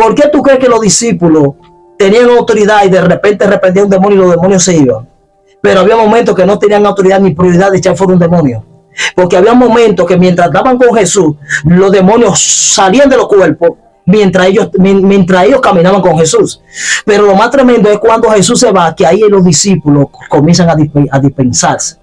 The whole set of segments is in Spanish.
¿Por qué tú crees que los discípulos tenían autoridad y de repente reprendían un demonio y los demonios se iban? Pero había momentos que no tenían autoridad ni prioridad de echar fuera un demonio. Porque había momentos que mientras andaban con Jesús, los demonios salían de los cuerpos mientras ellos caminaban con Jesús. Pero lo más tremendo es cuando Jesús se va, que ahí los discípulos comienzan a dispensarse.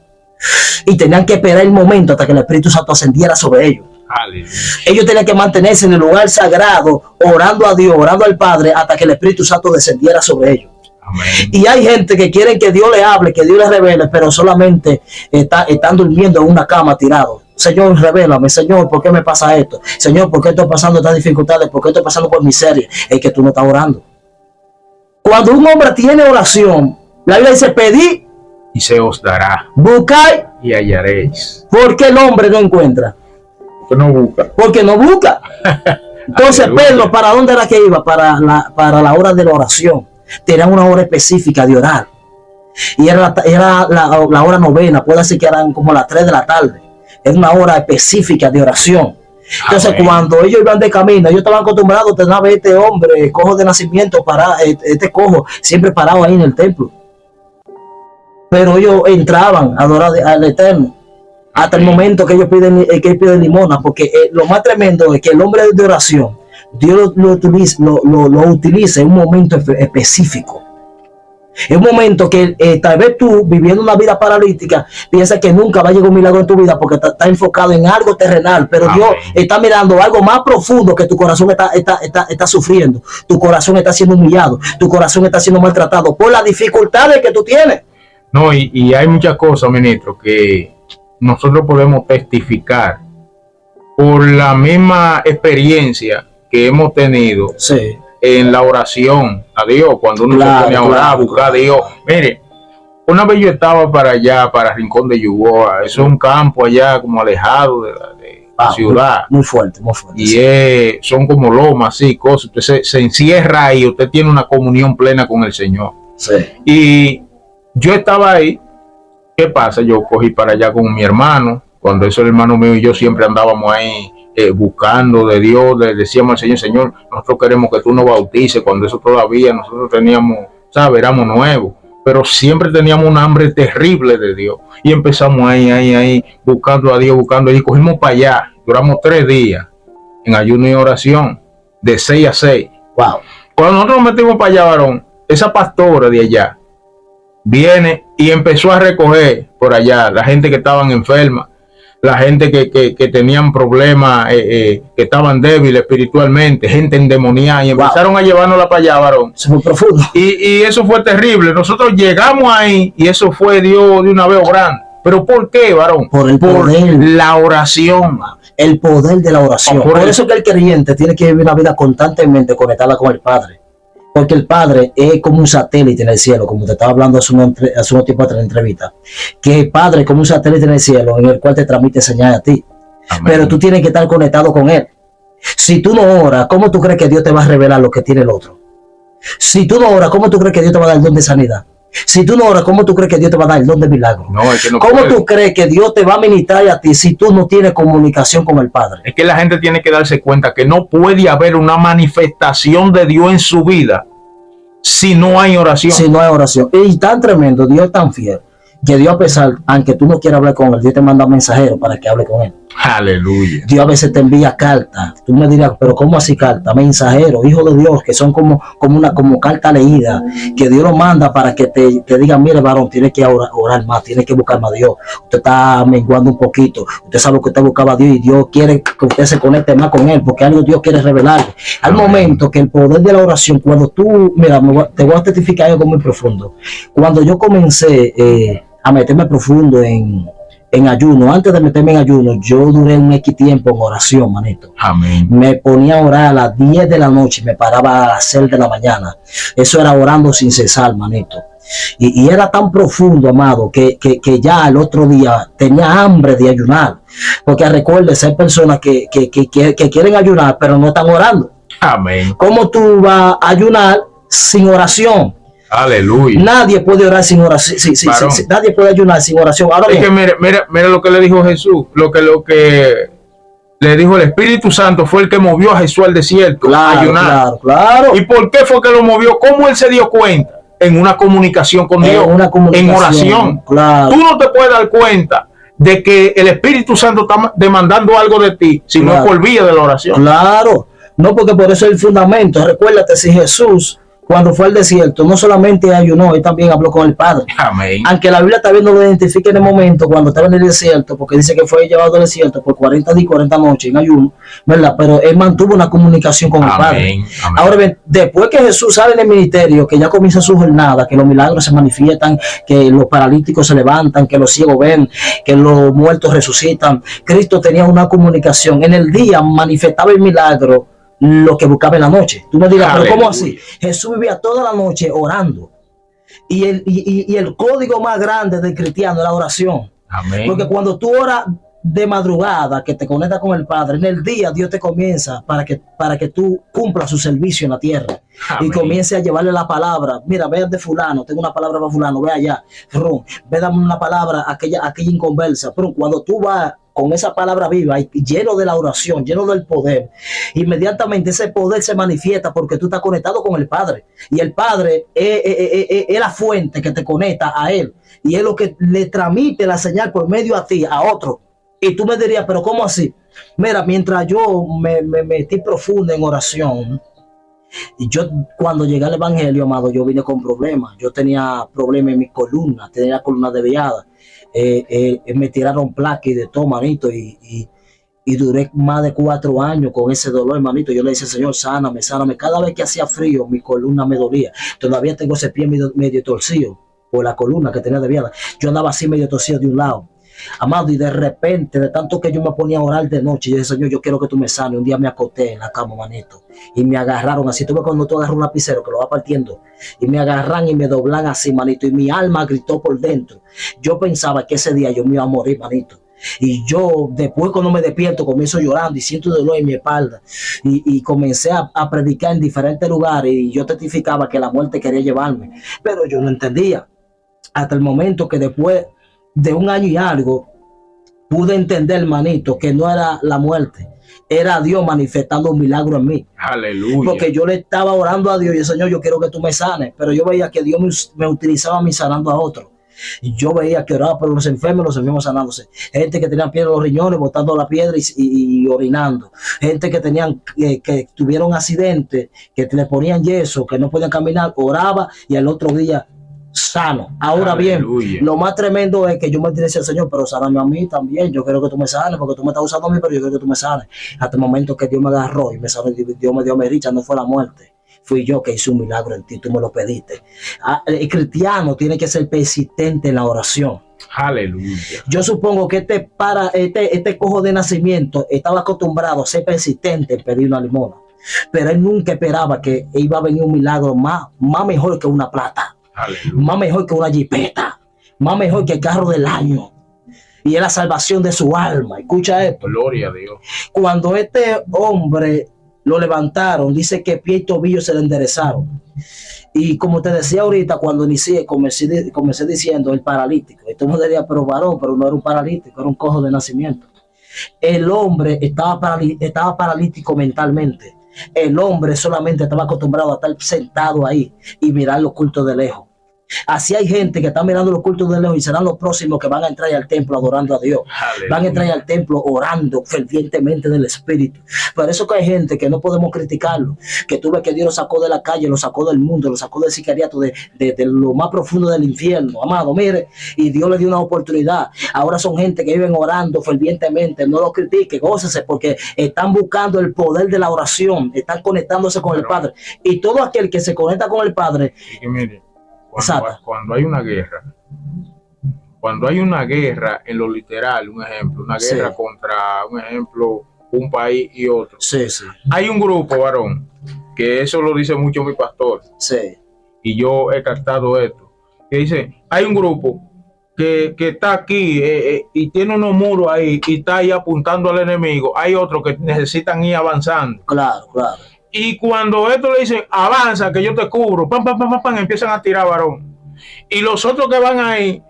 Y tenían que esperar el momento hasta que el Espíritu Santo ascendiera sobre ellos. Aleluya. Ellos tenían que mantenerse en el lugar sagrado, orando a Dios, orando al Padre, hasta que el Espíritu Santo descendiera sobre ellos. Amén. Y hay gente que quieren que Dios le hable, que Dios le revele, pero solamente están durmiendo en una cama tirado. Señor, revélame, Señor, ¿por qué me pasa esto? Señor, ¿por qué estoy pasando estas dificultades? ¿Por qué estoy pasando por miseria? Es que tú no estás orando. Cuando un hombre tiene oración, la Biblia dice, pedid y se os dará, buscáis y hallaréis. ¿Por qué el hombre no encuentra? Porque no busca. Porque no busca. Entonces Pedro, ¿para dónde era que iba? Para la hora de la oración. Tenía una hora específica de orar. Y era la hora novena, puede ser que eran como las 3 de la tarde. Es una hora específica de oración. Entonces, cuando ellos iban de camino, ellos estaban acostumbrados a tener este hombre, cojo de nacimiento, este cojo, siempre parado ahí en el templo. Pero ellos entraban a adorar al Eterno hasta el momento que ellos piden limosna, porque lo más tremendo es que el hombre de oración, Dios lo utiliza en un momento específico. En un momento que tal vez tú, viviendo una vida paralítica, piensas que nunca va a llegar un milagro en tu vida porque está enfocado en algo terrenal, pero Dios está mirando algo más profundo, que tu corazón está sufriendo, tu corazón está siendo humillado, tu corazón está siendo maltratado por las dificultades que tú tienes. No, y hay muchas cosas, ministro, que nosotros podemos testificar por la misma experiencia que hemos tenido en la oración a Dios, cuando uno se pone a orar, a buscar a Dios. Mire, una vez yo estaba para allá, para Rincón de Yuboa, eso es un campo allá como alejado de la ciudad. Muy fuerte, muy fuerte. Y son como lomas, así, cosas. Usted se encierra ahí, usted tiene una comunión plena con el Señor. Sí. Y yo estaba ahí. ¿Qué pasa? Yo cogí para allá con mi hermano. Cuando eso el hermano mío y yo siempre andábamos ahí buscando de Dios, le decíamos al Señor, Señor, nosotros queremos que tú nos bautices. Cuando eso todavía nosotros teníamos, ¿sabes? Éramos nuevos, pero siempre teníamos un hambre terrible de Dios. Y empezamos ahí, buscando a Dios, y cogimos para allá. Duramos 3 días en ayuno y oración, de 6 a 6. Wow. Cuando nosotros nos metimos para allá, varón, esa pastora de allá viene y empezó a recoger por allá la gente que estaban enferma, la gente que tenían problemas, que estaban débiles espiritualmente, gente endemoniada, y empezaron a llevárnosla para allá, varón. Eso fue profundo. Y eso fue terrible. Nosotros llegamos ahí y eso fue Dios de una vez obrando. ¿Pero por qué, varón? Por el poder. La oración. El poder de la oración. Por eso que el creyente tiene que vivir una vida constantemente conectada con el Padre. Porque el Padre es como un satélite en el cielo, como te estaba hablando hace un tiempo atrás en la entrevista, que el Padre es como un satélite en el cielo en el cual te transmite señales a ti. Amén. Pero tú tienes que estar conectado con Él. Si tú no oras, ¿cómo tú crees que Dios te va a revelar lo que tiene el otro? Si tú no oras, ¿cómo tú crees que Dios te va a dar el don de sanidad? Si tú no oras, ¿cómo tú crees que Dios te va a dar el don de milagro? No, es que no ¿Cómo puede. tú crees que Dios te va a ministrar a ti si tú no tienes comunicación con el Padre? Es que la gente tiene que darse cuenta que no puede haber una manifestación de Dios en su vida si no hay oración. Si no hay oración. Y tan tremendo, Dios es tan fiel, que Dios, a pesar, aunque tú no quieras hablar con Él, Dios te manda mensajeros para que hable con Él. Aleluya. Dios a veces te envía cartas. Tú me dirás, pero ¿cómo así cartas? Mensajeros, hijos de Dios, que son como carta leída, que Dios lo manda para que te diga, mire, varón, tienes que orar más, tienes que buscar más a Dios. Usted está menguando un poquito. Usted sabe que usted buscaba a Dios y Dios quiere que usted se conecte más con Él, porque algo Dios quiere revelarle. Al momento que el poder de la oración, cuando tú, mira, te voy a testificar algo muy profundo. Cuando yo comencé a meterme profundo en ayuno, antes de meterme en ayuno, yo duré un X tiempo en oración, manito. Amén. Me ponía a orar a las 10 de la noche, me paraba a las 6 de la mañana. Eso era orando sin cesar, manito. Y era tan profundo, amado, que ya el otro día tenía hambre de ayunar. Porque recuerdes, hay personas que quieren ayunar, pero no están orando. Amén. ¿Cómo tú vas a ayunar sin oración? Aleluya. Nadie puede orar sin oración. Nadie puede ayunar sin oración. Ahora es que mira lo que le dijo Jesús, lo que le dijo el Espíritu Santo fue el que movió a Jesús al desierto a ayunar. Claro. ¿Y por qué fue que lo movió? ¿Cómo él se dio cuenta? En una comunicación con Dios, en oración. Claro. Tú no te puedes dar cuenta de que el Espíritu Santo está demandando algo de ti, si no por vía de la oración. Claro. No, porque por eso es el fundamento. Recuérdate, si Jesús, cuando fue al desierto, no solamente ayunó, él también habló con el Padre. Amén. Aunque la Biblia también no lo identifica en el momento cuando estaba en el desierto, porque dice que fue llevado al desierto por 40 días y 40 noches en ayuno, ¿verdad? Pero él mantuvo una comunicación con el Padre. Amén. Ahora bien, después que Jesús sale en el ministerio, que ya comienza su jornada, que los milagros se manifiestan, que los paralíticos se levantan, que los ciegos ven, que los muertos resucitan, Cristo tenía una comunicación. En el día manifestaba el milagro, lo que buscaba en la noche. Tú me dirás, pero ¿cómo así? Jesús vivía toda la noche orando. Y el código más grande del cristiano es la oración. Amén. Porque cuando tú oras de madrugada, que te conectas con el Padre, en el día Dios te comienza para que tú cumplas su servicio en la tierra. Amén. Y comience a llevarle la palabra. Mira, ve de fulano, tengo una palabra para fulano, ve allá, ve dame una palabra aquella inconversa. Pero cuando tú vas con esa palabra viva y lleno de la oración, lleno del poder, inmediatamente ese poder se manifiesta porque tú estás conectado con el Padre. Y el Padre es la fuente que te conecta a Él. Y es lo que le transmite la señal por medio a ti, a otro. Y tú me dirías, pero ¿cómo así? Mira, mientras yo me metí profundo en oración, y yo cuando llegué al Evangelio, amado, yo vine con problemas. Yo tenía problemas en mi columna, tenía la columna desviada. Me tiraron placas y de todo, manito, y duré más de 4 años con ese dolor, manito. Yo le decía, Señor, sáname. Cada vez que hacía frío, mi columna me dolía. Todavía tengo ese pie medio torcido por la columna que tenía desviada. Yo andaba así medio torcido de un lado. Amado, y de repente, de tanto que yo me ponía a orar de noche, yo dije, Señor, yo quiero que tú me sanes. Un día me acosté en la cama, manito, y me agarraron así. Tú ves cuando tú agarras un lapicero que lo va partiendo, y me agarran y me doblan así, manito, y mi alma gritó por dentro. Yo pensaba que ese día yo me iba a morir, manito. Y yo después, cuando me despierto, comienzo llorando y siento dolor en mi espalda, y comencé a predicar en diferentes lugares, y yo testificaba que la muerte quería llevarme, pero yo no entendía hasta el momento que después de 1 año y algo pude entender, manito, que no era la muerte, era Dios manifestando un milagro en mí. Aleluya. Porque yo le estaba orando a Dios y el Señor, yo quiero que tú me sanes, pero yo veía que Dios me utilizaba a mí sanando a otros. Y yo veía que oraba por los enfermos sanándose. Gente que tenía piedra en los riñones, botando la piedra y orinando. Gente que que tuvieron accidentes, que le ponían yeso, que no podían caminar, oraba y al otro día sano. Ahora Aleluya. Bien, lo más tremendo es que yo me direcé al Señor, pero sáname a mí también. Yo quiero que tú me sanes, porque tú me estás usando a mí, pero yo quiero que tú me sanes. Hasta el momento que Dios me agarró y me sanó, Dios me dio mi richa, no fue la muerte. Fui yo que hice un milagro en ti, tú me lo pediste. El cristiano tiene que ser persistente en la oración. Aleluya. Yo supongo que este cojo de nacimiento estaba acostumbrado a ser persistente en pedir una limona, pero él nunca esperaba que iba a venir un milagro más mejor que una plata. Aleluya. Más mejor que una jipeta, más mejor que el carro del año, y es la salvación de su alma. Escucha esto. Gloria a Dios. Cuando este hombre lo levantaron, dice que pie y tobillo se le enderezaron. Y como te decía ahorita, cuando inicié, comencé diciendo el paralítico. Esto me diría, pero varón, pero no era un paralítico, era un cojo de nacimiento. El hombre estaba paralítico mentalmente. El hombre solamente estaba acostumbrado a estar sentado ahí y mirar los cultos de lejos. Así hay gente que está mirando los cultos de lejos y serán los próximos que van a entrar al templo adorando a Dios. Aleluya. Van a entrar al templo orando fervientemente del Espíritu. Por eso que hay gente que no podemos criticarlo, que tú ves que Dios lo sacó de la calle, lo sacó del mundo, lo sacó del sicariato, de lo más profundo del infierno, amado, mire, y Dios le dio una oportunidad. Ahora son gente que viven orando fervientemente. No lo critique, gócese, porque están buscando el poder de la oración, están conectándose con el Padre. Y todo aquel que se conecta con el Padre, mire, cuando hay una guerra en lo literal, un ejemplo, una guerra contra, un ejemplo, un país y otro. Sí, sí. Hay un grupo, varón, que eso lo dice mucho mi pastor. Sí. Y yo he captado esto. Que dice, hay un grupo que está aquí y tiene unos muros ahí y está ahí apuntando al enemigo. Hay otros que necesitan ir avanzando. Claro, claro. Y cuando esto le dicen, avanza, que yo te cubro, pam, pam, pam, pam, pam, empiezan a tirar, varón. Y los otros que van ahí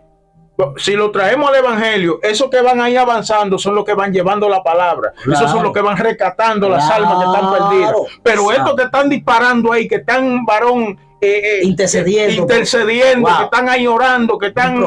Si lo traemos al evangelio, esos que van ahí avanzando son los que van llevando la palabra. Claro. Esos son los que van rescatando las almas que están perdidas. Pero estos que están disparando ahí, que están, varón, intercediendo, que están ahí orando, que están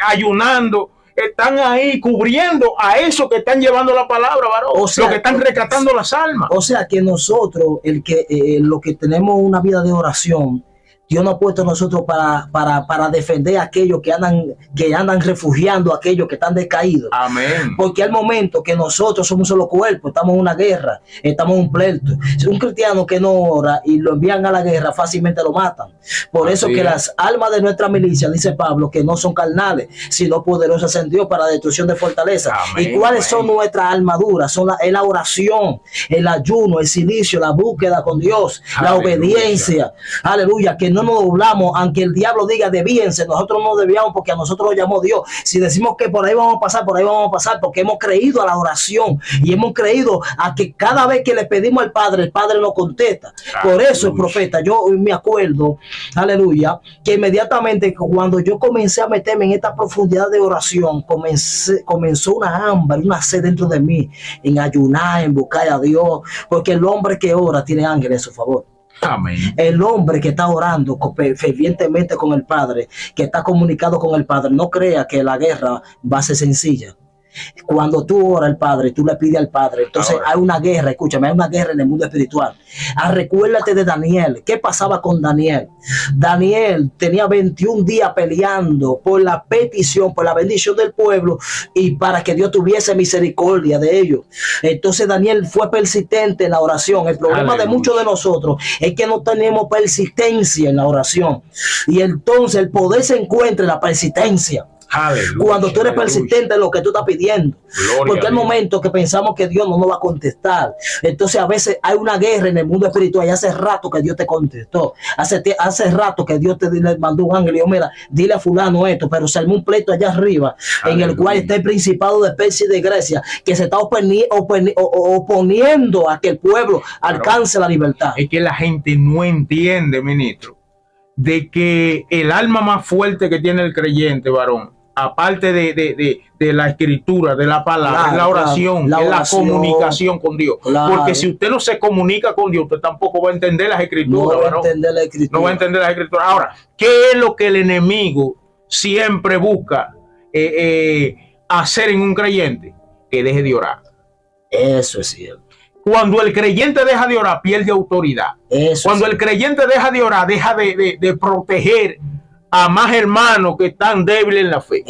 ayunando, están ahí cubriendo a esos que están llevando la palabra, varón. O sea, los que están rescatando las almas. O sea que nosotros, los que tenemos una vida de oración, Dios nos ha puesto a nosotros para defender a aquellos que andan refugiando a aquellos que están decaídos. Amén. Porque al momento que nosotros somos un solo cuerpo, estamos en una guerra, estamos en un pleito. Un cristiano que no ora y lo envían a la guerra, fácilmente lo matan. Por eso que las almas de nuestra milicia, dice Pablo, que no son carnales, sino poderosas en Dios para la destrucción de fortaleza. Amén. ¿Y cuáles son nuestras armaduras? Es la oración, el ayuno, el silicio, la búsqueda con Dios, la obediencia. Aleluya, que no nos doblamos, aunque el diablo diga debíense, nosotros no debíamos porque a nosotros lo llamó Dios. Si decimos que por ahí vamos a pasar, por ahí vamos a pasar, porque hemos creído a la oración y hemos creído a que cada vez que le pedimos al Padre, el Padre nos contesta. Por eso, el profeta, yo me acuerdo, aleluya, que inmediatamente cuando yo comencé a meterme en esta profundidad de oración, comenzó una hambre, una sed dentro de mí, en ayunar, en buscar a Dios, porque el hombre que ora tiene ángeles a su favor. Amén. El hombre que está orando fervientemente con el Padre, que está comunicado con el Padre, no crea que la guerra va a ser sencilla. Cuando tú oras al Padre, tú le pides al Padre, entonces hay una guerra, escúchame, hay una guerra en el mundo espiritual. Recuérdate de Daniel. ¿Qué pasaba con Daniel? Daniel tenía 21 días peleando por la petición, por la bendición del pueblo y para que Dios tuviese misericordia de ellos. Entonces Daniel fue persistente en la oración. El problema de muchos de nosotros es que no tenemos persistencia en la oración, y entonces el poder se encuentra en la persistencia. Aleluya, cuando tú eres persistente en lo que tú estás pidiendo. Porque hay momentos que pensamos que Dios no nos va a contestar. Entonces a veces hay una guerra en el mundo espiritual y hace rato que Dios te contestó. Hace rato que Dios te mandó un ángel y dijo, mira, dile a fulano esto, pero se armó un pleito allá arriba. Aleluya. En el cual está el principado de Persia y de Grecia, que se está oponiendo a que el pueblo alcance la libertad. Es que la gente no entiende, ministro, de que el alma más fuerte que tiene el creyente, varón, aparte de la escritura, de la palabra, claro, la oración, es la comunicación con Dios. Claro. Porque si usted no se comunica con Dios, usted tampoco va a entender las escrituras. No va a entender la escritura. No va a entender las escrituras. Ahora, ¿qué es lo que el enemigo siempre busca hacer en un creyente? Que deje de orar. Eso es cierto. Cuando el creyente deja de orar, pierde autoridad. Eso cuando el creyente deja de orar, deja de proteger a más hermanos que están débiles en la fe.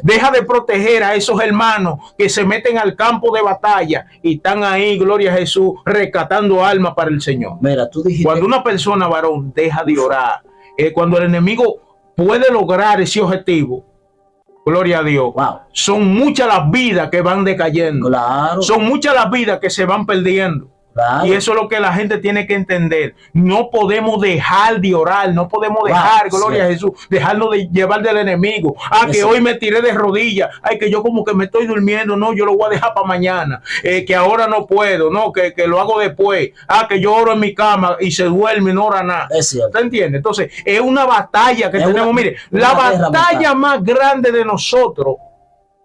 Deja de proteger a esos hermanos que se meten al campo de batalla y están ahí, gloria a Jesús, rescatando almas para el Señor. Mira, tú dijiste... Cuando una persona, varón, deja de orar, cuando el enemigo puede lograr ese objetivo, gloria a Dios, son muchas las vidas que van decayendo. Claro. Son muchas las vidas que se van perdiendo. Claro. Y eso es lo que la gente tiene que entender. No podemos dejar de orar, no podemos dejar, gloria a Jesús, dejarnos de llevar del enemigo. Que hoy me tiré de rodillas, que yo como que me estoy durmiendo, no, yo lo voy a dejar para mañana, que ahora no puedo, no, que lo hago después, que yo oro en mi cama y se duerme y no ora nada. ¿Usted entiende? Entonces, es una batalla que tenemos. Mire, la batalla más grande de nosotros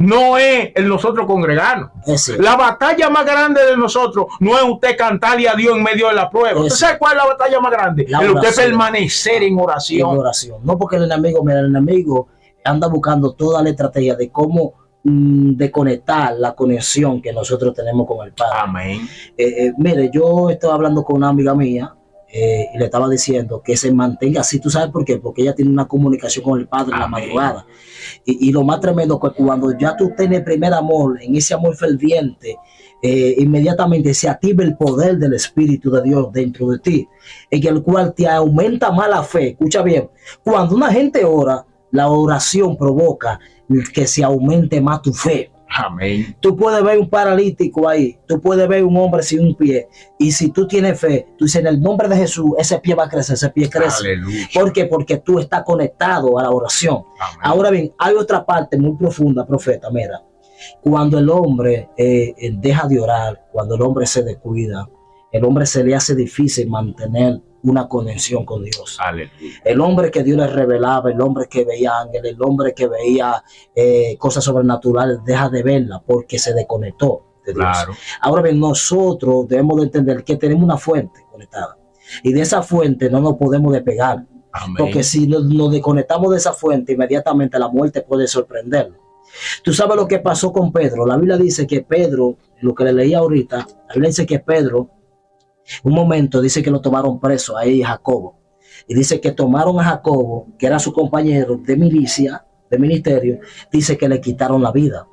no es el nosotros congregarnos. La batalla más grande de nosotros no es usted cantarle a Dios en medio de la prueba. ¿Usted sabe cuál es la batalla más grande? El usted permanecer en oración. No, porque el enemigo anda buscando toda la estrategia de cómo desconectar la conexión que nosotros tenemos con el Padre. Amén. Mire, yo estaba hablando con una amiga mía y le estaba diciendo que se mantenga así. ¿Tú sabes por qué? Porque ella tiene una comunicación con el Padre en la madrugada. Y lo más tremendo es que cuando ya tú tienes el primer amor, en ese amor ferviente, inmediatamente se activa el poder del Espíritu de Dios dentro de ti, en el cual te aumenta más la fe. Escucha bien, cuando una gente ora, la oración provoca que se aumente más tu fe. Amén. Tú puedes ver un paralítico ahí, tú puedes ver un hombre sin un pie, y si tú tienes fe, tú dices en el nombre de Jesús, ese pie va a crecer, ese pie crece. Aleluya. ¿Por qué? Porque tú estás conectado a la oración. Amén. Ahora bien, hay otra parte muy profunda, profeta. Mira, cuando el hombre deja de orar, cuando el hombre se descuida, el hombre se le hace difícil mantener una conexión con Dios. Aleluya. El hombre que Dios le revelaba, el hombre que veía ángeles, el hombre que veía cosas sobrenaturales, deja de verla porque se desconectó de Dios. Claro. Ahora bien, nosotros debemos de entender que tenemos una fuente conectada y de esa fuente no nos podemos despegar. Amén. Porque si nos desconectamos de esa fuente, inmediatamente la muerte puede sorprendernos. Tú sabes lo que pasó con Pedro. La Biblia dice que Pedro, lo que le leí ahorita, la Biblia dice que Pedro, un momento, dice que lo tomaron preso ahí Jacobo. Y dice que tomaron a Jacobo, que era su compañero de milicia, de ministerio, dice que le quitaron la vida.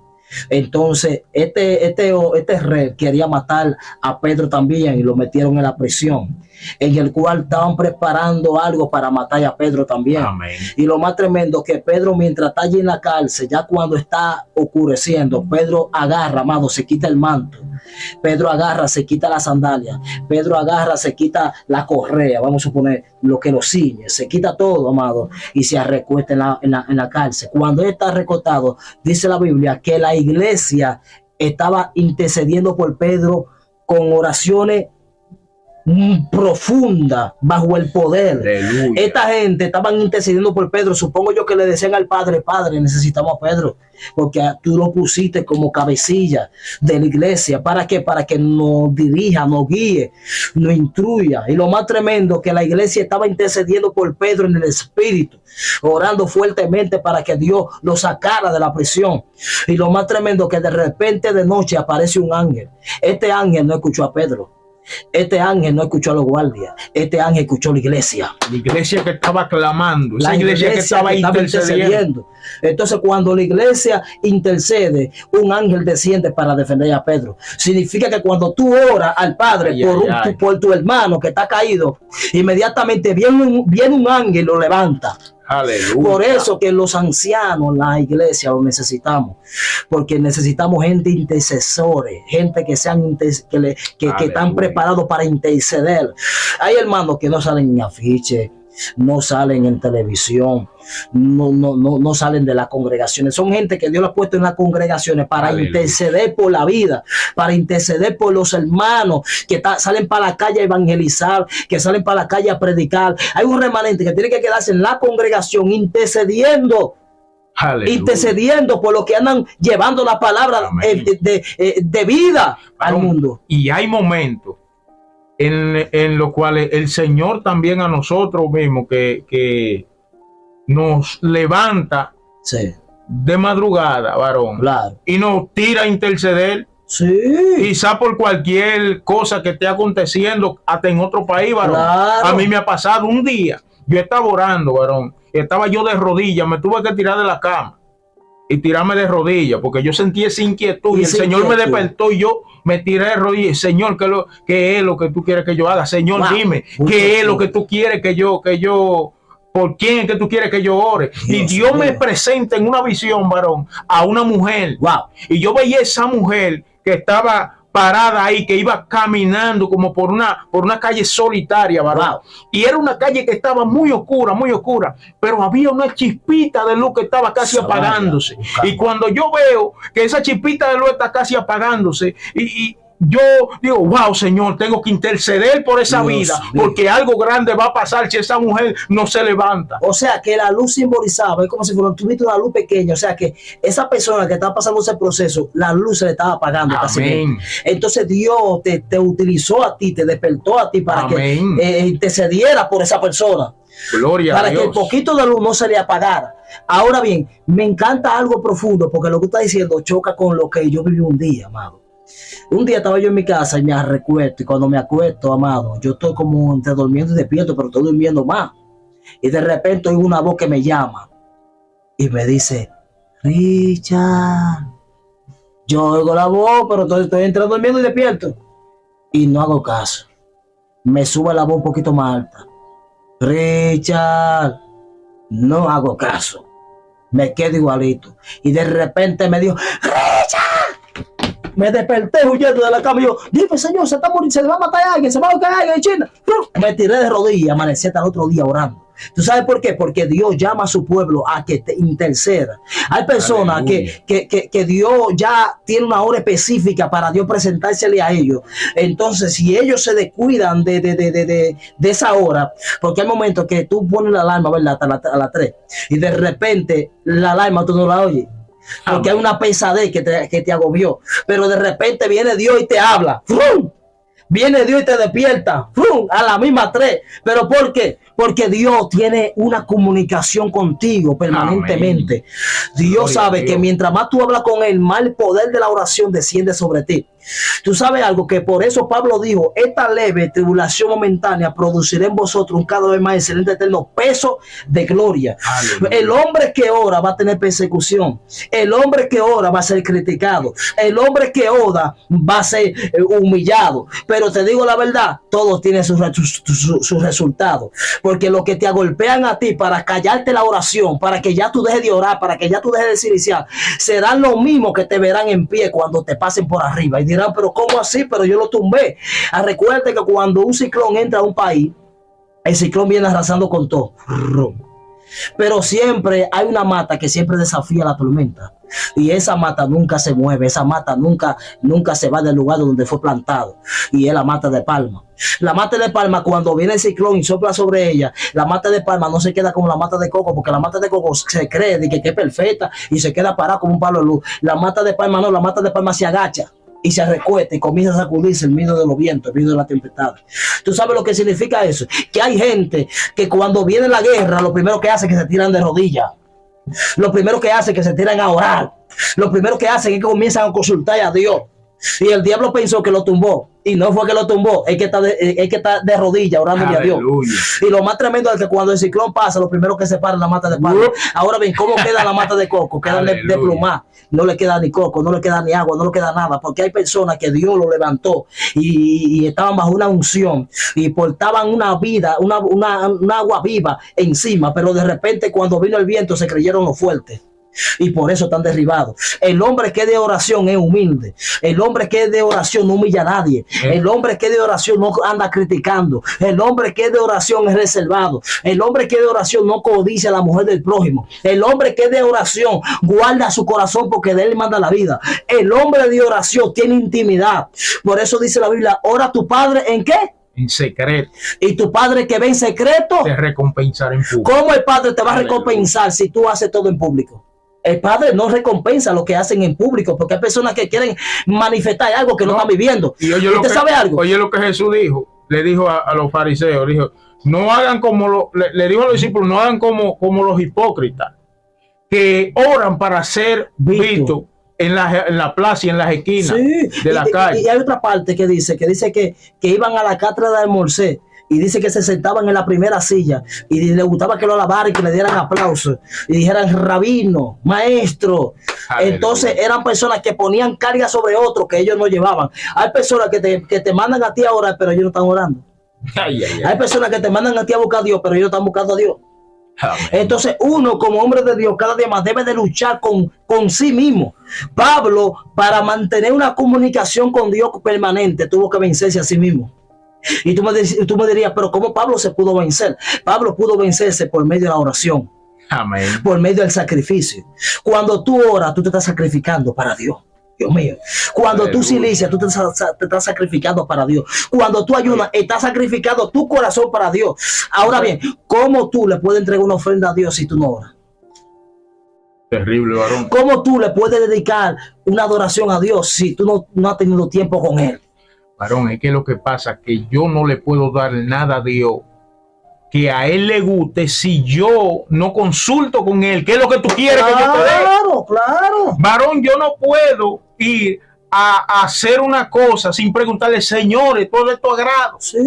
Entonces, este rey quería matar a Pedro también y lo metieron en la prisión, en el cual estaban preparando algo para matar a Pedro también. Amén. Y lo más tremendo que Pedro, mientras está allí en la cárcel, ya cuando está oscureciendo, Pedro agarra, amado, se quita el manto. Pedro agarra, se quita la sandalia. Pedro agarra, se quita la correa, vamos a suponer, lo que lo ciñe, se quita todo, amado, y se recuesta en la cárcel. Cuando él está recostado, dice la Biblia que la iglesia estaba intercediendo por Pedro con oraciones profunda bajo el poder. Aleluya. Esta gente estaban intercediendo por Pedro. Supongo yo que le decían al Padre, Padre, necesitamos a Pedro, porque tú lo pusiste como cabecilla de la iglesia. ¿Para qué? Para que nos dirija, nos guíe, nos instruya. Y lo más tremendo, que la iglesia estaba intercediendo por Pedro en el espíritu, orando fuertemente para que Dios lo sacara de la prisión. Y lo más tremendo, que de repente de noche aparece un ángel. Este ángel no escuchó a Pedro. Este ángel no escuchó a los guardias. Este ángel escuchó a la iglesia. La iglesia que estaba clamando. Esa La iglesia que estaba intercediendo. Entonces, cuando la iglesia intercede, un ángel desciende para defender a Pedro. Significa que cuando tú oras al Padre por tu hermano que está caído, inmediatamente viene un ángel y lo levanta. Aleluya. Por eso que los ancianos, la iglesia, lo necesitamos, porque necesitamos gente intercesores, gente que sean que están preparados para interceder. Hay hermanos que no salen en afiche, no salen en televisión, no salen de las congregaciones. Son gente que Dios ha puesto en las congregaciones para interceder por la vida, para interceder por los hermanos que salen para la calle a evangelizar, que salen para la calle a predicar. Hay un remanente que tiene que quedarse en la congregación intercediendo. Aleluya. Intercediendo por los que andan llevando la palabra de vida al mundo. Y hay momentos en los cuales el Señor también a nosotros mismos que nos levanta de madrugada, varón, claro, y nos tira a interceder. Sí. Quizá por cualquier cosa que esté aconteciendo hasta en otro país, varón. Claro. A mí me ha pasado un día, yo estaba orando, varón, estaba yo de rodillas, me tuve que tirar de la cama y tirarme de rodillas porque yo sentí esa inquietud y el Señor me despertó y yo me tiré de rodillas. Señor, ¿qué es lo que tú quieres que yo haga? Señor, dime, ¿qué es lo que tú quieres que yo, por quién es que tú quieres que yo ore? Y Dios me presenta en una visión, varón, a una mujer. Wow. Y yo veía esa mujer que estaba parada ahí, que iba caminando como por una calle solitaria, varón. Wow. Y era una calle que estaba muy oscura, pero había una chispita de luz que estaba casi apagándose. Y cuando yo veo que esa chispita de luz está casi apagándose, y yo digo, wow, Señor, tengo que interceder por esa vida, porque algo grande va a pasar si esa mujer no se levanta. O sea, que la luz simbolizaba, es como si tuviste una luz pequeña, o sea, que esa persona que estaba pasando ese proceso, la luz se le estaba apagando. Amén. Entonces Dios te utilizó a ti, te despertó a ti para que intercediera por esa persona. Gloria para a Dios. Que el poquito de luz no se le apagara. Ahora bien, me encanta algo profundo, porque lo que está diciendo choca con lo que yo viví un día, amado. Un día estaba yo en mi casa y me recuesto, y cuando me acuesto, amado, yo estoy como entre durmiendo y despierto, pero estoy durmiendo más. Y de repente oigo una voz que me llama y me dice, Richard. Yo oigo la voz, pero estoy entre durmiendo y despierto. Y no hago caso. Me sube la voz un poquito más alta. Richard. No hago caso. Me quedo igualito. Y de repente me dijo, Richard. Me desperté huyendo de la cama y yo, dime, Señor, se está muriendo, se le va a matar a alguien, se va a caer a alguien en China. Me tiré de rodillas, amanecí hasta el otro día orando. ¿Tú sabes por qué? Porque Dios llama a su pueblo a que te interceda. Hay personas que Dios ya tiene una hora específica para Dios presentársele a ellos. Entonces, si ellos se descuidan de esa hora, porque hay momentos que tú pones la alarma, ¿verdad? A las 3, y de repente la alarma tú no la oyes. Porque hay una pesadez que te agobió. Pero de repente viene Dios y te habla. ¡Frum! Viene Dios y te despierta a la misma 3. ¿Pero por qué? Porque Dios tiene una comunicación contigo permanentemente. Amén. Dios sabe que mientras más tú hablas con Él, más el poder de la oración desciende sobre ti. Tú sabes algo, que por eso Pablo dijo: esta leve tribulación momentánea producirá en vosotros un cada vez más excelente eterno peso de gloria. Aleluya. El hombre que ora va a tener persecución. El hombre que ora va a ser criticado. El hombre que ora va a ser humillado. Pero te digo la verdad, todos tienen su resultado. Porque los que te agolpean a ti para callarte la oración, para que ya tú dejes de orar, para que ya tú dejes de silenciar, serán los mismos que te verán en pie cuando te pasen por arriba y dirán: pero ¿cómo así? Pero yo lo tumbé. Recuerde que cuando un ciclón entra a un país, el ciclón viene arrasando con todo. Pero siempre hay una mata que siempre desafía la tormenta. Y esa mata nunca se mueve, esa mata nunca se va del lugar donde fue plantado. Y es la mata de palma. La mata de palma, cuando viene el ciclón y sopla sobre ella, la mata de palma no se queda como la mata de coco, porque la mata de coco se cree de que es perfecta y se queda parada como un palo de luz. La mata de palma no, la mata de palma se agacha y se recuesta y comienza a sacudirse el miedo de los vientos, el miedo de la tempestad. ¿Tú sabes lo que significa eso? Que hay gente que cuando viene la guerra, lo primero que hace es que se tiran de rodillas. Lo primero que hace es que se tiran a orar. Lo primero que hacen es que comienzan a consultar a Dios. Y el diablo pensó que lo tumbó. Y no fue que lo tumbó, es que está de rodillas orándole a Dios. Y lo más tremendo es que cuando el ciclón pasa, lo primero que se para es la mata de palma. Ahora bien, ¿cómo queda la mata de coco? Queda de plumar. No le queda ni coco, no le queda ni agua, no le queda nada. Porque hay personas que Dios lo levantó y estaban bajo una unción y portaban una vida, una agua viva encima. Pero de repente, cuando vino el viento, se creyeron los fuertes. Y por eso están derribados. El hombre que es de oración es humilde. El hombre que es de oración no humilla a nadie. El hombre que es de oración no anda criticando. El hombre que es de oración es reservado. El hombre que es de oración no codicia a la mujer del prójimo. El hombre que es de oración guarda su corazón, porque de él manda la vida. El hombre de oración tiene intimidad. Por eso dice la Biblia: ora a tu Padre ¿en qué? En secreto. Y tu Padre que ve en secreto te recompensará en público. ¿Cómo el Padre te va a recompensar si tú haces todo en público? El Padre no recompensa lo que hacen en público, porque hay personas que quieren manifestar algo que no están viviendo. ¿Y usted sabe algo? Oye lo que Jesús dijo, le dijo a los fariseos, dijo: no hagan como le dijo a los discípulos, no hagan como los hipócritas, que oran para ser vistos en la plaza y en las esquinas de la calle. Y hay otra parte que dice que iban a la cátedra de Moisés. Y dice que se sentaban en la primera silla y le gustaba que lo alabaran y que le dieran aplausos y dijeran: rabino, maestro. Aleluya. Entonces eran personas que ponían carga sobre otros que ellos no llevaban. Hay personas que te mandan a ti a orar, pero ellos no están orando. Hay personas que te mandan a ti a buscar a Dios, pero ellos están buscando a Dios. Amén. Entonces uno, como hombre de Dios, cada día más debe de luchar con sí mismo. Pablo, para mantener una comunicación con Dios permanente, tuvo que vencerse a sí mismo. Y tú me dirías: pero ¿cómo Pablo se pudo vencer? Pablo pudo vencerse por medio de la oración. Amén. Por medio del sacrificio. Cuando tú oras, tú te estás sacrificando para Dios. Dios mío. Cuando tú silencias, tú te estás sacrificando para Dios. Cuando tú ayunas, estás sacrificando tu corazón para Dios. Ahora bien, ¿cómo tú le puedes entregar una ofrenda a Dios si tú no oras? Terrible, varón. ¿Cómo tú le puedes dedicar una adoración a Dios si tú no has tenido tiempo con Él? Varón, es que lo que pasa es que yo no le puedo dar nada a Dios que a Él le guste si yo no consulto con Él. ¿Qué es lo que tú quieres que yo te dé? Claro. Varón, yo no puedo ir a hacer una cosa sin preguntarle: señores, todo esto agrado. Sí.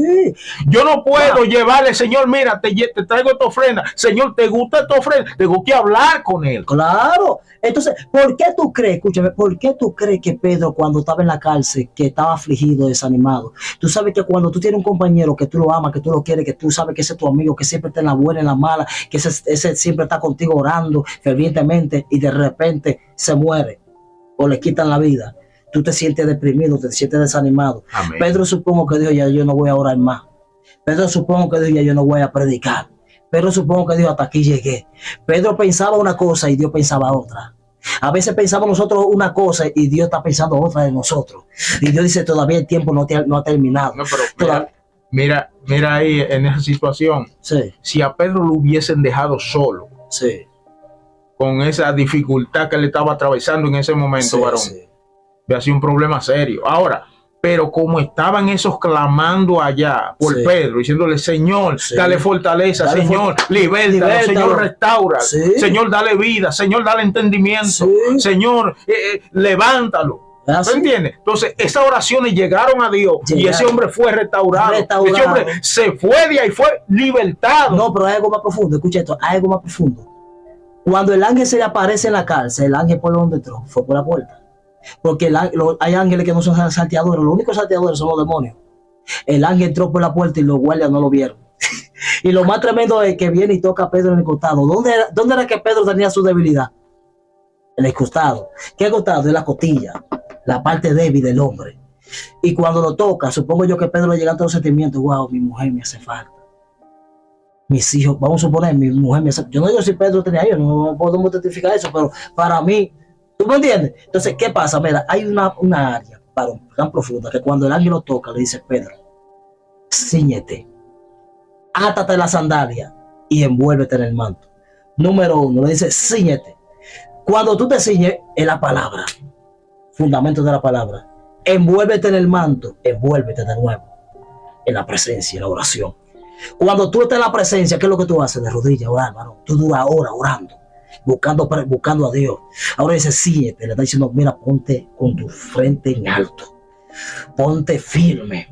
Yo no puedo llevarle: Señor, mira, te traigo esta ofrenda. Señor, ¿te gusta esta ofrenda? Tengo que hablar con Él. Claro. Entonces, ¿por qué tú crees, escúchame, por qué tú crees que Pedro, cuando estaba en la cárcel, que estaba afligido, desanimado? Tú sabes que cuando tú tienes un compañero que tú lo amas, que tú lo quieres, que tú sabes que ese es tu amigo, que siempre está en la buena, en la mala, que ese siempre está contigo orando fervientemente, y de repente se muere o le quitan la vida, tú te sientes deprimido, te sientes desanimado. Amén. Pedro supongo que dijo: ya yo no voy a orar más. Pedro supongo que dijo: ya yo no voy a predicar. Pedro supongo que dijo, hasta aquí llegué. Pedro pensaba una cosa y Dios pensaba otra. A veces pensamos nosotros una cosa y Dios está pensando otra de nosotros. Y Dios dice, todavía el tiempo no ha terminado. No, pero mira ahí en esa situación. Sí, Si a Pedro lo hubiesen dejado solo, sí, con esa dificultad que le estaba atravesando en ese momento, sí, varón, sí. había sido un problema serio. Ahora, pero como estaban esos clamando allá por Sí. Pedro, diciéndole, Señor, Sí. dale fortaleza, Dale Señor, libértalo, libértalo. Señor, restaura, Sí. Señor, dale vida, Señor, dale entendimiento, Sí. Señor, levántalo. ¿Ah, ¿Me sí? entiendes? Entonces, esas oraciones llegaron a Dios y Llegaron. ese hombre fue restaurado. Restaurado. Ese hombre se fue de ahí, fue libertado. No, pero hay algo más profundo. Escucha esto, hay algo más profundo. Cuando el ángel se le aparece en la cárcel, el ángel por donde entró, fue por la puerta. Porque hay ángeles que no son salteadores, los únicos salteadores son los demonios. El ángel entró por la puerta y los guardias no lo vieron. Y lo más tremendo es que viene y toca a Pedro en el costado. ¿Dónde era que Pedro tenía su debilidad? En el costado. ¿Qué costado? Es la costilla, la parte débil del hombre. Y cuando lo toca, supongo yo que Pedro le llegan todos los sentimientos. Wow, mi mujer me hace falta. Mis hijos, vamos a suponer, mi mujer me hace. Yo no digo si Pedro tenía hijos, no podemos testificar eso, pero para mí, ¿tú me entiendes? Entonces, ¿qué pasa? Mira, hay una área tan profunda que cuando el ángel lo toca, le dice, Pedro, cíñete, átate la sandalia y envuélvete en el manto. Número 1, le dice, cíñete. Cuando tú te ciñes, es la palabra, fundamento de la palabra. Envuélvete en el manto, envuélvete de nuevo en la presencia, en la oración. Cuando tú estás en la presencia, ¿qué es lo que tú haces? De rodillas, orar, hermano. Tú duras horas orando, buscando a Dios. Ahora dice, síguete, le está diciendo, mira, ponte con tu frente en alto. Ponte firme.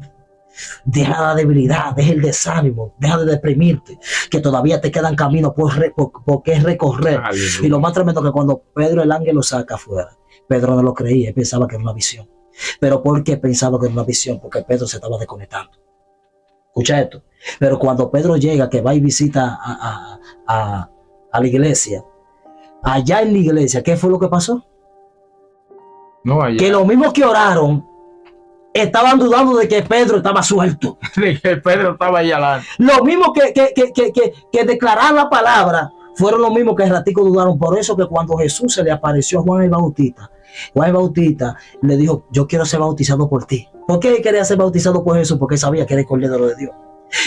Deja la debilidad, deja el desánimo, deja de deprimirte, que todavía te quedan caminos por qué recorrer. Aleluya. Y lo más tremendo es que cuando Pedro el ángel lo saca afuera, Pedro no lo creía, él pensaba que era una visión. Pero ¿por qué pensaba que era una visión? Porque Pedro se estaba desconectando. Escucha esto. Pero cuando Pedro llega, que va y visita a la iglesia, allá en la iglesia, ¿qué fue lo que pasó? No, allá. Que los mismos que oraron estaban dudando de que Pedro estaba suelto. Pedro estaba allá adelante. Los mismos que declararon la palabra fueron los mismos que el ratico dudaron. Por eso que cuando Jesús se le apareció a Juan el Bautista le dijo, yo quiero ser bautizado por ti. ¿Por qué él quería ser bautizado por Jesús? Porque sabía que era el Cordero de Dios.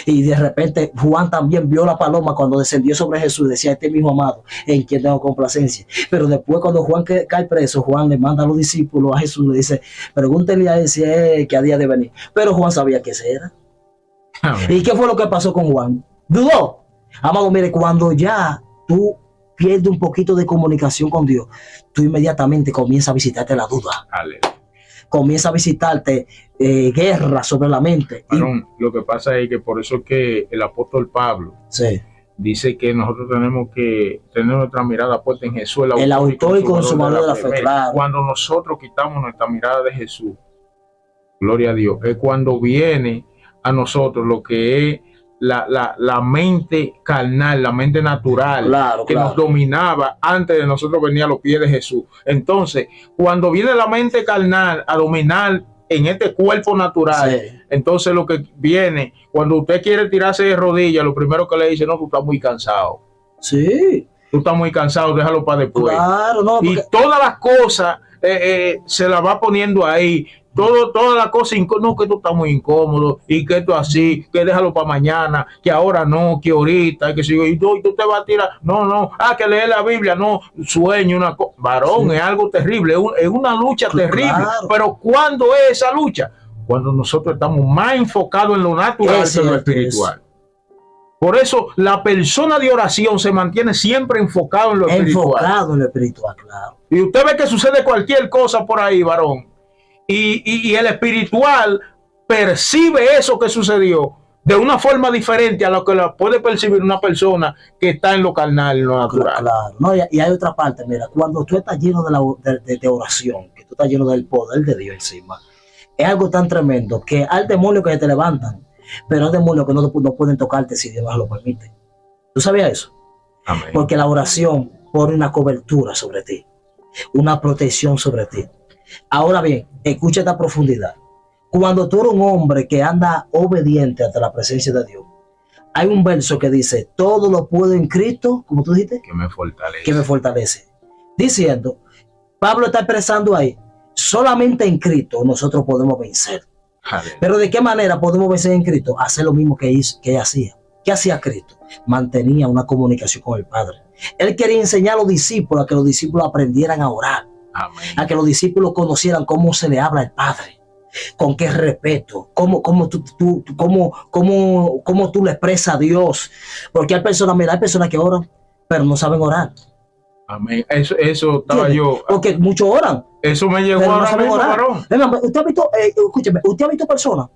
Y de repente Juan también vio la paloma cuando descendió sobre Jesús, decía, este mismo amado en quien tengo complacencia. Pero después cuando Juan cae preso, Juan le manda a los discípulos a Jesús, le dice, pregúntele a él si es que había de venir. Pero Juan sabía que ese era. ¿Y qué fue lo que pasó con Juan? Dudó. Amado, mire, cuando ya tú pierdes un poquito de comunicación con Dios, tú inmediatamente comienzas a visitarte la duda. Aleluya. Comienza a visitarte guerra sobre la mente. Varón, lo que pasa es que por eso es que el apóstol Pablo Sí. dice que nosotros tenemos que tener nuestra mirada puesta en Jesús, El autor y consumador de la fe, claro. Cuando nosotros quitamos nuestra mirada de Jesús, gloria a Dios, es cuando viene a nosotros lo que es la mente carnal, la mente natural, Claro, que claro. nos dominaba antes de nosotros venir a los pies de Jesús. Entonces, cuando viene la mente carnal a dominar en este cuerpo natural, Sí. entonces lo que viene, cuando usted quiere tirarse de rodillas, lo primero que le dice, no, tú estás muy cansado. Sí. Tú estás muy cansado, déjalo para después. Claro, no, Y porque todas las cosas se las va poniendo ahí. Todas las cosas, no, que tú estás muy incómodo, y que esto así, que déjalo para mañana, que ahora no, que ahorita, que si y tú te vas a tirar, no, que leer la Biblia, no, sueño, una cosa, varón, Sí. es algo terrible, es una lucha Claro. terrible. Pero ¿cuándo es esa lucha? Cuando nosotros estamos más enfocados en lo natural que en lo espiritual. Por eso la persona de oración se mantiene siempre enfocado en lo espiritual. enfocado en lo espiritual, claro. Y usted ve que sucede cualquier cosa por ahí, varón. Y el espiritual percibe eso que sucedió de una forma diferente a lo que la puede percibir una persona que está en lo carnal, en lo natural. Claro. No, y hay otra parte, mira, cuando tú estás lleno de oración, que tú estás lleno del poder de Dios encima, es algo tan tremendo que hay demonios que te levantan, pero hay demonios que no pueden tocarte si Dios no lo permite. ¿Tú sabías eso? Amén. Porque la oración pone una cobertura sobre ti, una protección sobre ti. Ahora bien, escucha esta profundidad. Cuando tú eres un hombre que anda obediente ante la presencia de Dios, hay un verso que dice, todo lo puedo en Cristo, como tú dijiste, que me fortalece. que me fortalece. Diciendo, Pablo está expresando ahí, solamente en Cristo nosotros podemos vencer. Aleluya. Pero ¿de qué manera podemos vencer en Cristo? Hacer lo mismo que él hacía. ¿Qué hacía Cristo? Mantenía una comunicación con el Padre. Él quería enseñar a los discípulos a que los discípulos aprendieran a orar, Amén. a que los discípulos conocieran cómo se le habla al Padre, con qué respeto, cómo tú le expresas a Dios. Porque hay personas que oran, pero no saben orar. Amén. Eso estaba ¿Entiendes? yo. Porque muchos oran, Eso me llegó pero no ahora saben mismo, orar. varón. Venga, usted ha visto, escúcheme, usted ha visto personas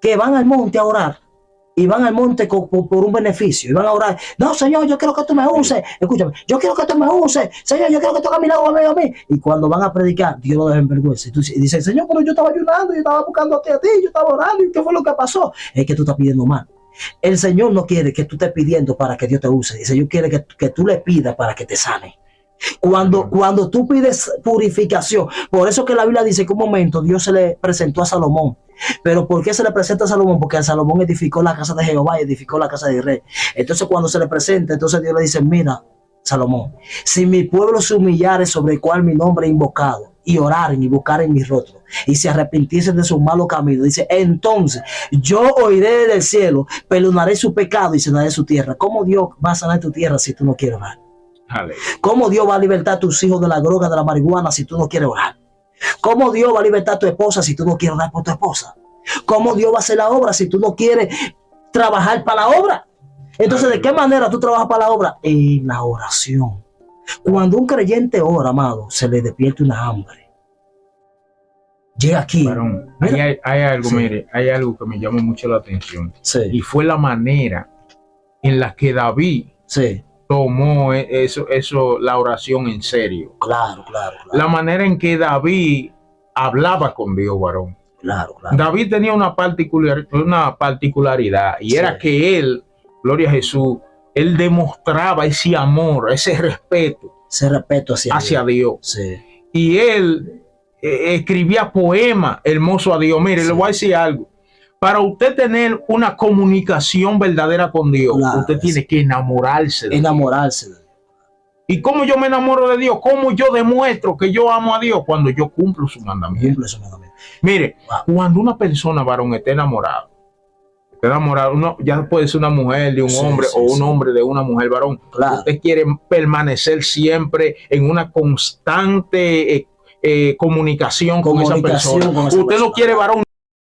que van al monte a orar y van al monte por un beneficio y van a orar. No, Señor, yo quiero que tú me uses. Escúchame, yo quiero que tú me uses. Señor, yo quiero que tú hagas milagros a mí. Y cuando van a predicar, Dios lo deja en vergüenza. Y dicen, Señor, pero yo estaba ayunando, yo estaba buscando a ti, yo estaba orando. ¿Y qué fue lo que pasó? Es que tú estás pidiendo mal. El Señor no quiere que tú estés pidiendo para que Dios te use. El Señor quiere que tú le pidas para que te sane. Cuando tú pides purificación, por eso que la Biblia dice que un momento Dios se le presentó a Salomón. Pero ¿por qué se le presenta a Salomón? Porque a Salomón edificó la casa de Jehová y edificó la casa de Israel. Entonces cuando se le presenta, entonces Dios le dice, mira, Salomón, si mi pueblo se humillare sobre el cual mi nombre es invocado, y oraren y buscaren mi rostro, y se arrepintiesen de sus malos caminos, dice, entonces yo oiré del cielo, perdonaré su pecado y sanaré su tierra. ¿Cómo Dios va a sanar tu tierra si tú no quieres orar? Aleluya. ¿Cómo Dios va a libertar a tus hijos de la droga, de la marihuana, si tú no quieres orar? ¿Cómo Dios va a libertar a tu esposa si tú no quieres orar por tu esposa? ¿Cómo Dios va a hacer la obra si tú no quieres trabajar para la obra? Entonces, ¿de qué manera tú trabajas para la obra? En la oración. Cuando un creyente ora, amado, se le despierta una hambre. Llega aquí. Varón, Mira. hay algo, Sí. mire, hay algo que me llama mucho la atención. Y Sí, fue la manera en la que David sí, tomó eso, la oración en serio. claro. La manera en que David hablaba con Dios, varón. Claro. David tenía una particularidad y era Sí. que él, gloria a Jesús, él demostraba ese amor, ese respeto Ese respeto hacia Dios. Sí, Y él escribía poemas hermosos a Dios. Mire, Sí. le voy a decir algo. Para usted tener una comunicación verdadera con Dios, Claro, usted sí. tiene que enamorarse de Dios. enamorarse. ¿Y cómo yo me enamoro de Dios? ¿Cómo yo demuestro que yo amo a Dios? Cuando yo cumplo su mandamiento. Cumple su mandamiento. Mire, Wow. cuando una persona, varón, está enamorado, ya puede ser una mujer de un Sí, hombre sí, o un sí. hombre de una mujer, varón. Claro. Usted quiere permanecer siempre en una constante comunicación con esa Comunicación persona. con esa Usted no persona. quiere, varón,